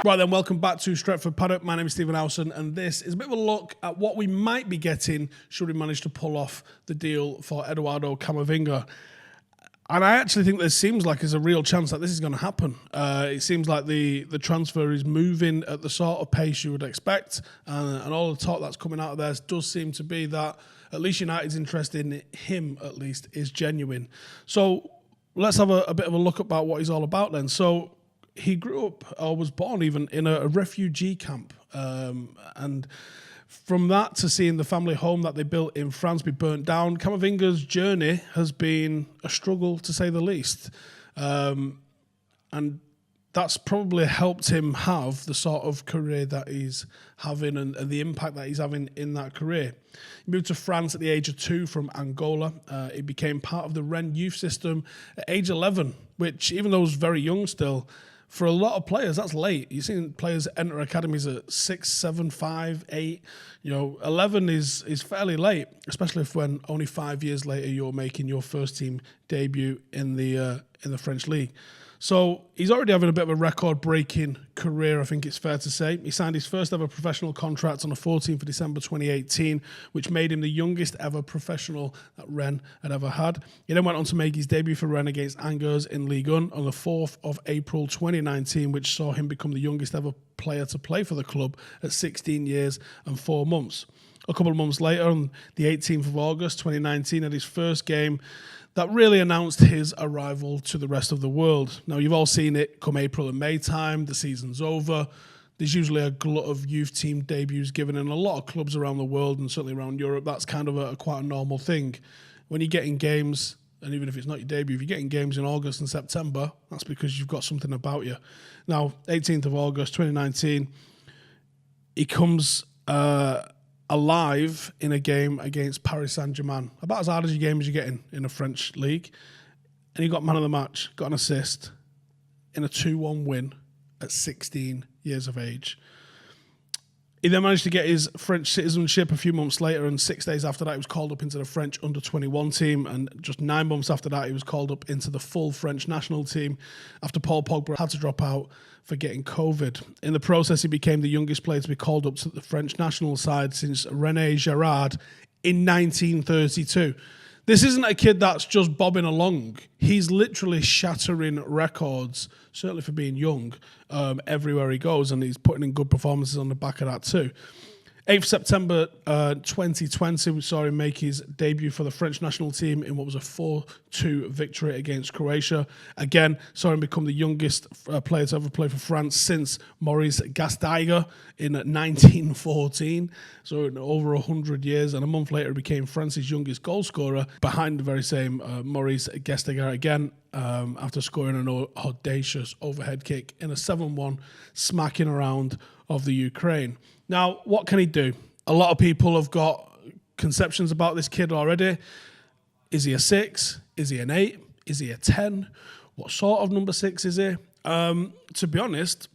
Right then, welcome back to Stretford Paddock. My name is Howson, and this is a bit of a look at what we might be getting should we manage to pull off the deal for Eduardo Camavinga. And I actually think there seems like there's a real chance that this is going to happen. It seems like the transfer is moving at the sort of pace you would expect, and all the talk that's coming out of there does seem to be that at least United's interest in him, at least, is genuine. So let's have a bit of a look about what he's all about then. So he grew up, or was born even, in a refugee camp. And from that to seeing the family home that they built in France be burnt down, Camavinga's journey has been a struggle, to say the least. And that's probably helped him have the sort of career that he's having and the impact that he's having in that career. He moved to France at the age of 2 from Angola. He became part of the Rennes youth system at age 11, which, even though he was very young still, for a lot of players, that's late. You've seen players enter academies at 6, 7, 5, 8. 11 is fairly late, especially if when only 5 years later you're making your first team debut in the French league. So he's already having a bit of a record-breaking career, I think it's fair to say. He signed his first ever professional contract on the 14th of December 2018, which made him the youngest ever professional that Rennes had ever had. He then went on to make his debut for Rennes against Angers in Ligue 1 on the 4th of April 2019, which saw him become the youngest ever player to play for the club at 16 years and 4 months. A couple of months later, on the 18th of August 2019, at his first game, that really announced his arrival to the rest of the world. Now, you've all seen it come April and May time, the season's over. There's usually a glut of youth team debuts given in a lot of clubs around the world and certainly around Europe. That's kind of quite a normal thing. When you get in games, and even if it's not your debut, if you get in games in August and September, that's because you've got something about you. Now, 18th of August 2019, he comes alive in a game against Paris Saint-Germain. About as hard as your game as you're getting in a French league. And he got man of the match, got an assist in a 2-1 win at 16 years of age. He then managed to get his French citizenship a few months later, and 6 days after that he was called up into the French under-21 team, and just 9 months after that he was called up into the full French national team after Paul Pogba had to drop out for getting COVID. In the process, he became the youngest player to be called up to the French national side since René Girard in 1932. This isn't a kid that's just bobbing along. He's literally shattering records, certainly for being young, everywhere he goes, and he's putting in good performances on the back of that too. 8th September 2020, we saw him make his debut for the French national team in what was a 4-2 victory against Croatia. Again, saw him become the youngest player to ever play for France since Maurice Gasteiger in 1914. So in over 100 years, and a month later he became France's youngest goal scorer behind the very same Maurice Gasteiger again, after scoring an audacious overhead kick in a 7-1 smacking around of the Ukraine. Now, what can he do? A lot of people have got conceptions about this kid already. Is he a 6? Is he an 8? Is he a 10? What sort of number 6 is he? To be honest,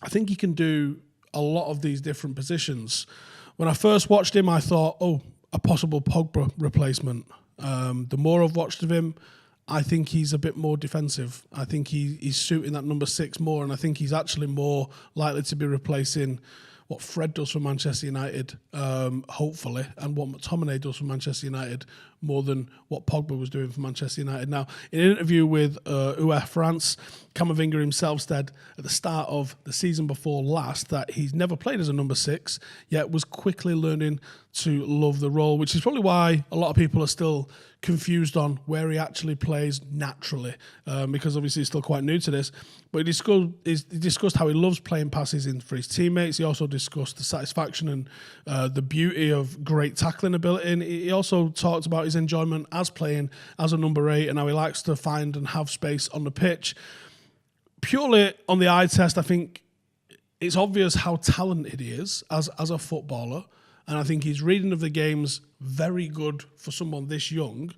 I think he can do a lot of these different positions. When I first watched him, I thought, a possible Pogba replacement. The more I've watched of him, I think he's a bit more defensive. I think he's suiting that number 6 more, and I think he's actually more likely to be replacing what Fred does for Manchester United, hopefully, and what McTominay does for Manchester United more than what Pogba was doing for Manchester United. Now, in an interview with UF France, Camavinga himself said at the start of the season before last that he's never played as a number 6, yet was quickly learning to love the role, which is probably why a lot of people are still confused on where he actually plays naturally, because obviously he's still quite new to this. But he discussed how he loves playing passes in for his teammates. He also discussed the satisfaction and the beauty of great tackling ability. And he also talked about his enjoyment as playing as a number 8 and how he likes to find and have space on the pitch. Purely on the eye test, I think it's obvious how talented he is as a footballer. And I think his reading of the game's very good for someone this young.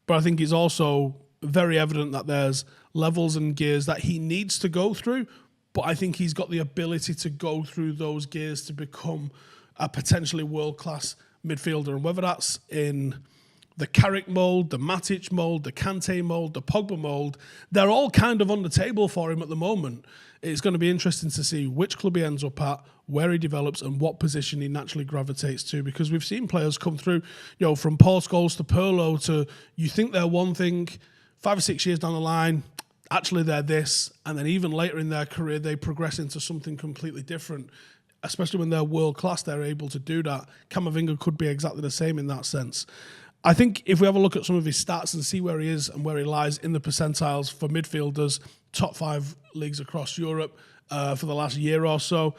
But I think it's also very evident that there's levels and gears that he needs to go through. But I think he's got the ability to go through those gears to become a potentially world-class midfielder. And whether that's in the Carrick mould, the Matic mould, the Kante mould, the Pogba mould, they're all kind of on the table for him at the moment. It's going to be interesting to see which club he ends up at, where he develops, and what position he naturally gravitates to, because we've seen players come through, from Paul Scholes to Pirlo to, you think they're one thing, 5 or 6 years down the line, actually they're this, and then even later in their career, they progress into something completely different. Especially when they're world class, they're able to do that. Camavinga could be exactly the same in that sense. I think if we have a look at some of his stats and see where he is and where he lies in the percentiles for midfielders, top 5 leagues across Europe for the last year or so,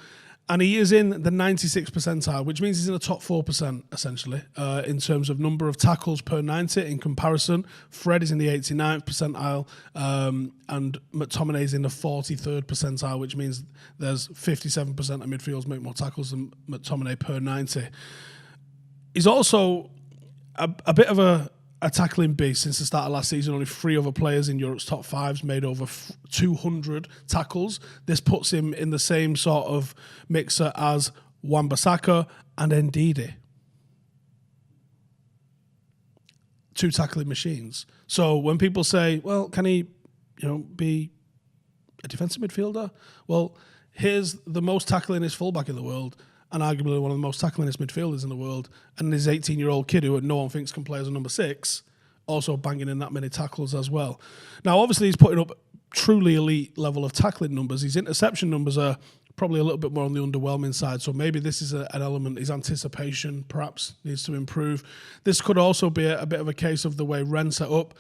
and he is in the 96th percentile, which means he's in the top 4%, essentially, in terms of number of tackles per 90 in comparison. Fred is in the 89th percentile, and McTominay is in the 43rd percentile, which means there's 57% of midfielders make more tackles than McTominay per 90. He's also a bit of a tackling beast since the start of last season. Only 3 other players in Europe's top 5s made over 200 tackles. This puts him in the same sort of mixer as Wan-Bissaka and Ndidi. 2 tackling machines. So when people say, well, can he, be a defensive midfielder? Well, here's the most tacklingest fullback in the world, and arguably one of the most tacklingest midfielders in the world, and his 18-year-old kid who no one thinks can play as a number 6, also banging in that many tackles as well. Now, obviously, he's putting up truly elite level of tackling numbers. His interception numbers are probably a little bit more on the underwhelming side, so maybe this is an element. His anticipation perhaps needs to improve. This could also be a bit of a case of the way Ren set up.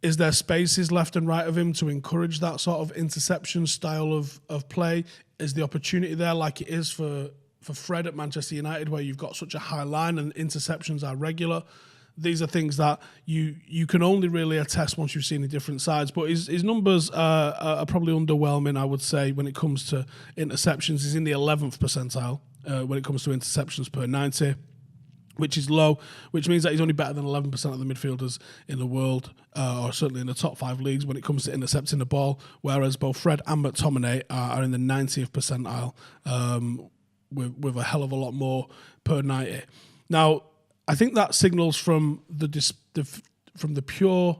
Is there spaces left and right of him to encourage that sort of interception style of play? Is the opportunity there like it is for Fred at Manchester United, where you've got such a high line and interceptions are regular? These are things that you can only really attest once you've seen the different sides. But his numbers are probably underwhelming, I would say, when it comes to interceptions. He's in the 11th percentile when it comes to interceptions per 90, which is low, which means that he's only better than 11% of the midfielders in the world, or certainly in the top 5 leagues when it comes to intercepting the ball, whereas both Fred and McTominay are in the 90th percentile, with a hell of a lot more per 90. Now, I think that signals from the pure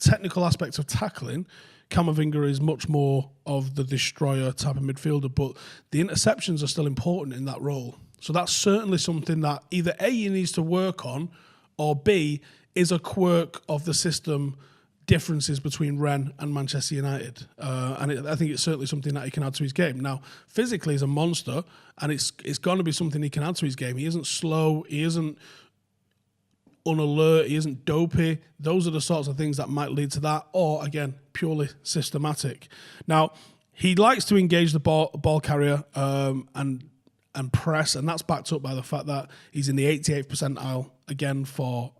technical aspect of tackling, Camavinga is much more of the destroyer type of midfielder, but the interceptions are still important in that role. So that's certainly something that either A, he needs to work on, or B, is a quirk of the system differences between Ren and Manchester United, and I think it's certainly something that he can add to his game. Now, physically, he's a monster, and it's going to be something he can add to his game. He isn't slow, he isn't unalert, he isn't dopey. Those are the sorts of things that might lead to that, or again, purely systematic. Now, he likes to engage the ball carrier and press, and that's backed up by the fact that he's in the 88th percentile again for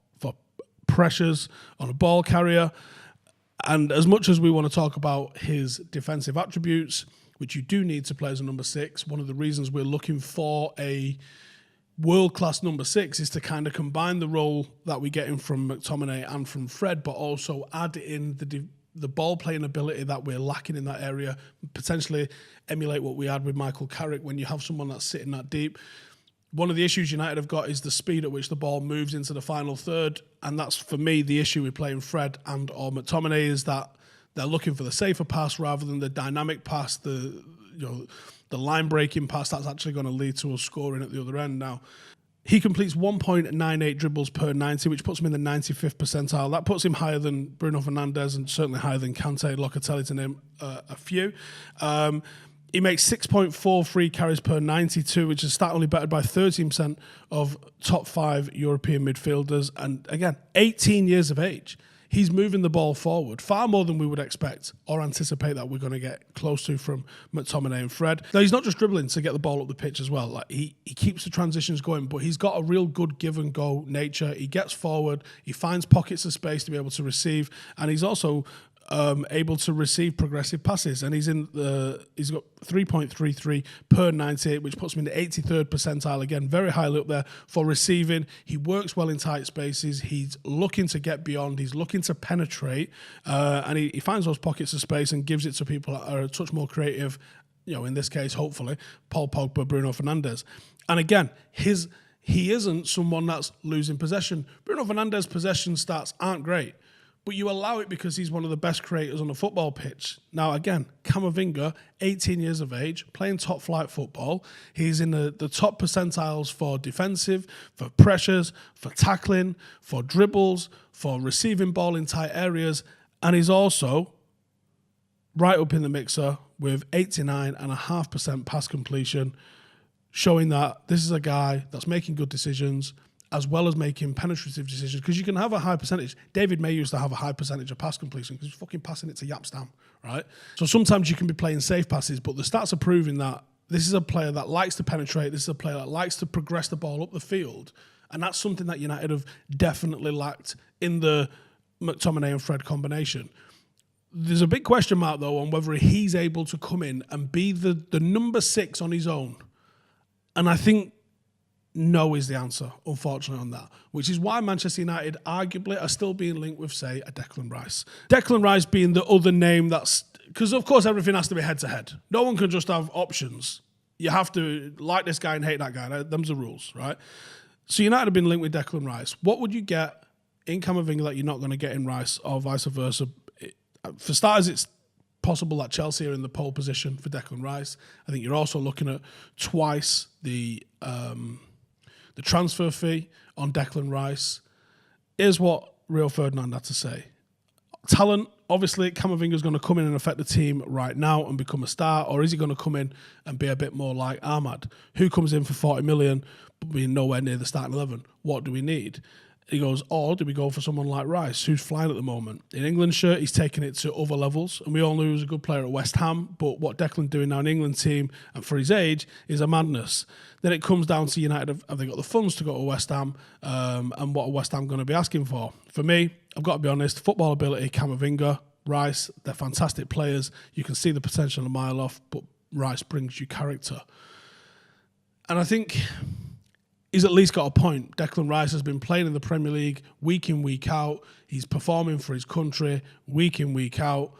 pressures on a ball carrier. And as much as we want to talk about his defensive attributes, which you do need to play as a number 6, one of the reasons we're looking for a world-class number 6 is to kind of combine the role that we get in from McTominay and from Fred, but also add in the ball-playing ability that we're lacking in that area, potentially emulate what we had with Michael Carrick when you have someone that's sitting that deep. One of the issues United have got is the speed at which the ball moves into the final third, and that's, for me, the issue with playing Fred and or McTominay, is that they're looking for the safer pass rather than the dynamic pass, the line-breaking pass that's actually going to lead to us scoring at the other end. Now, he completes 1.98 dribbles per 90, which puts him in the 95th percentile. That puts him higher than Bruno Fernandes and certainly higher than Kante, Locatelli, to name a few. He makes 6.43 carries per 92, which is stat only bettered by 13% of top 5 European midfielders. And again, 18 years of age. He's moving the ball forward far more than we would expect or anticipate that we're going to get close to from McTominay and Fred. Now, he's not just dribbling to get the ball up the pitch as well. Like he keeps the transitions going, but he's got a real good give and go nature. He gets forward, he finds pockets of space to be able to receive, and he's also able to receive progressive passes, and he's got 3.33 per 98, which puts him in the 83rd percentile, again very highly up there for receiving. He works well in tight spaces, he's looking to get beyond, he's looking to penetrate, and he finds those pockets of space and gives it to people that are a touch more creative, in this case hopefully Paul Pogba, Bruno Fernandes. And again, his he isn't someone that's losing possession. Bruno Fernandes' possession stats aren't great, but you allow it because he's one of the best creators on a football pitch. Now, again, Camavinga, 18 years of age, playing top flight football. He's in the top percentiles for defensive, for pressures, for tackling, for dribbles, for receiving ball in tight areas. And he's also right up in the mixer with 89.5% pass completion, showing that this is a guy that's making good decisions as well as making penetrative decisions, because you can have a high percentage. David May used to have a high percentage of pass completion because he's fucking passing it to Yapstam, right? So sometimes you can be playing safe passes, but the stats are proving that this is a player that likes to penetrate, this is a player that likes to progress the ball up the field, and that's something that United have definitely lacked in the McTominay and Fred combination. There's a big question mark, though, on whether he's able to come in and be the number 6 on his own. And I think no is the answer, unfortunately, on that, which is why Manchester United arguably are still being linked with, say, a Declan Rice. Declan Rice being the other name that's... Because, of course, everything has to be head-to-head. No one can just have options. You have to like this guy and hate that guy. Them's the rules, right? So United have been linked with Declan Rice. What would you get in Camavinga that you're not going to get in Rice, or vice versa? For starters, it's possible that Chelsea are in the pole position for Declan Rice. I think you're also looking at twice the transfer fee on Declan Rice. Here's what Rio Ferdinand had to say. Talent, obviously, Camavinga's going to come in and affect the team right now and become a star, or is he going to come in and be a bit more like Ahmad, who comes in for 40 million, but being nowhere near the starting 11? What do we need? He goes, or do we go for someone like Rice, who's flying at the moment? In England's shirt, he's taking it to other levels, and we all knew he was a good player at West Ham, but what Declan's doing now in the England team, and for his age, is a madness. Then it comes down to United, have they got the funds to go to West Ham, and what are West Ham going to be asking for? For me, I've got to be honest, football ability, Camavinga, Rice, they're fantastic players. You can see the potential a mile off, but Rice brings you character. And I think... he's at least got a point. Declan Rice has been playing in the Premier League week in, week out. He's performing for his country week in, week out.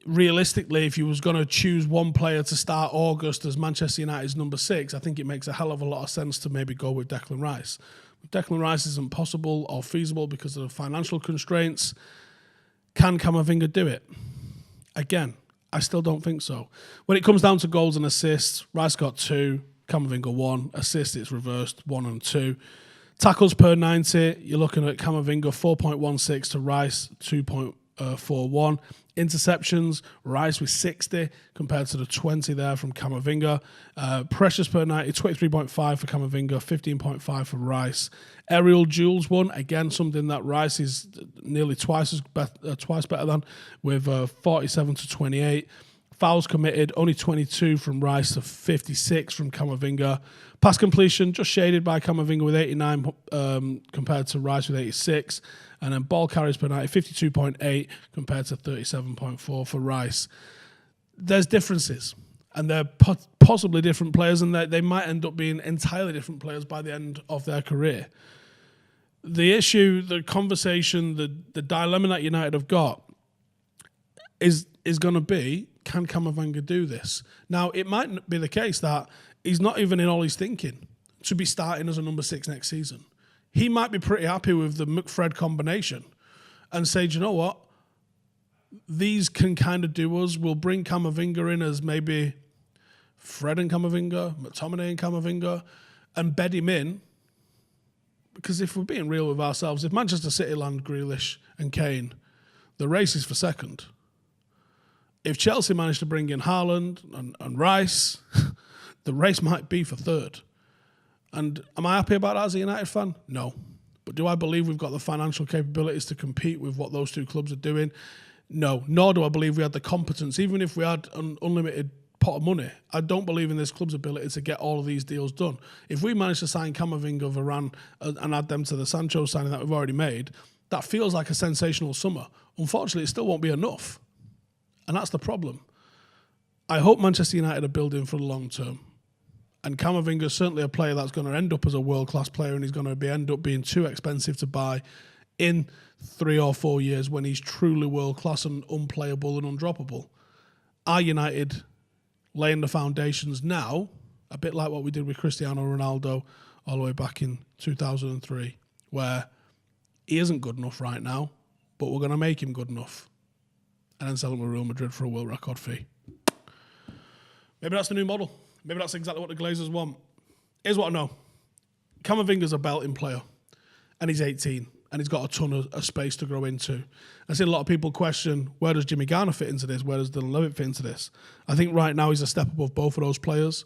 Realistically, if you was going to choose one player to start August as Manchester United's number 6, I think it makes a hell of a lot of sense to maybe go with Declan Rice. If Declan Rice isn't possible or feasible because of the financial constraints, can Camavinga do it? Again, I still don't think so. When it comes down to goals and assists, Rice got 2. Camavinga 1, assists it's reversed 1 and 2. Tackles per 90, you're looking at Camavinga 4.16 to Rice 2.41. Interceptions, Rice with 60 compared to the 20 there from Camavinga. Pressures per 90, 23.5 for Camavinga, 15.5 for Rice. Aerial duels won, again something that Rice is nearly twice better than, with 47 to 28. Fouls committed, only 22 from Rice to 56 from Camavinga. Pass completion, just shaded by Camavinga with 89 compared to Rice with 86. And then ball carries per 90, 52.8 compared to 37.4 for Rice. There's differences, and they're possibly different players, and they might end up being entirely different players by the end of their career. The issue, the conversation, the dilemma that United have got is going to be, can Camavinga do this? Now, it might be the case that he's not even in all his thinking to be starting as a number 6 next season. He might be pretty happy with the McFred combination and say, do you know what? These can kind of do us. We'll bring Camavinga in as maybe Fred and Camavinga, McTominay and Camavinga, and bed him in. Because if we're being real with ourselves, if Manchester City land Grealish and Kane, the race is for second. If Chelsea manage to bring in Haaland and Rice, the race might be for third. And am I happy about that as a United fan? No. But do I believe we've got the financial capabilities to compete with what those two clubs are doing? No. Nor do I believe we had the competence. Even if we had an unlimited pot of money, I don't believe in this club's ability to get all of these deals done. If we manage to sign Camavinga, Varane, and add them to the Sancho signing that we've already made, that feels like a sensational summer. Unfortunately, it still won't be enough. And that's the problem. I hope Manchester United are building for the long term. And Camavinga is certainly a player that's going to end up as a world-class player, and he's going to end up being too expensive to buy in 3 or 4 years when he's truly world-class and unplayable and undroppable. Are United laying the foundations now, a bit like what we did with Cristiano Ronaldo all the way back in 2003, where he isn't good enough right now, but we're going to make him good enough and then sell him to Real Madrid for a world record fee. Maybe that's the new model. Maybe that's exactly what the Glazers want. Here's what I know. Camavinga's a belting player, and he's 18, and he's got a ton of space to grow into. I see a lot of people question, where does Jimmy Garner fit into this? Where does Dylan Levitt fit into this? I think right now he's a step above both of those players,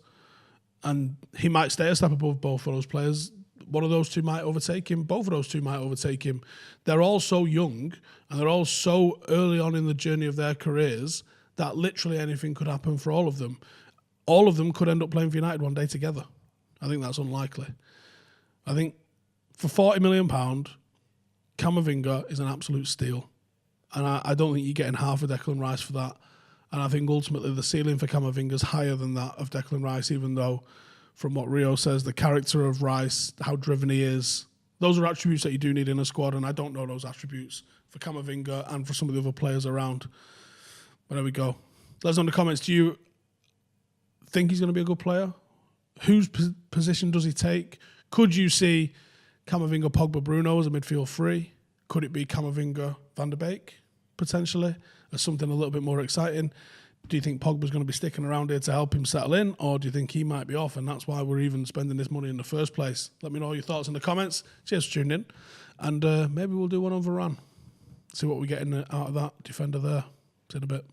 and he might stay a step above both of those players. One of those two might overtake him. Both of those two might overtake him. They're all so young, and they're all so early on in the journey of their careers that literally anything could happen for all of them. All of them could end up playing for United one day together. I think that's unlikely. I think for £40 million, Camavinga is an absolute steal. And I don't think you're getting half of Declan Rice for that. And I think ultimately the ceiling for Camavinga is higher than that of Declan Rice, even though, from what Rio says, the character of Rice, how driven he is, those are attributes that you do need in a squad, and I don't know those attributes for Camavinga and for some of the other players around. But there we go. Let us know in the comments, do you think he's going to be a good player? Whose position does he take? Could you see Camavinga, Pogba, Bruno as a midfield three? Could it be Camavinga, Van der Beek, potentially, as something a little bit more exciting? Do you think Pogba's going to be sticking around here to help him settle in, or do you think he might be off, and that's why we're even spending this money in the first place? Let me know your thoughts in the comments. Cheers for tuning in, and maybe we'll do one on Varane. See what we get out of that defender there. See you in a bit.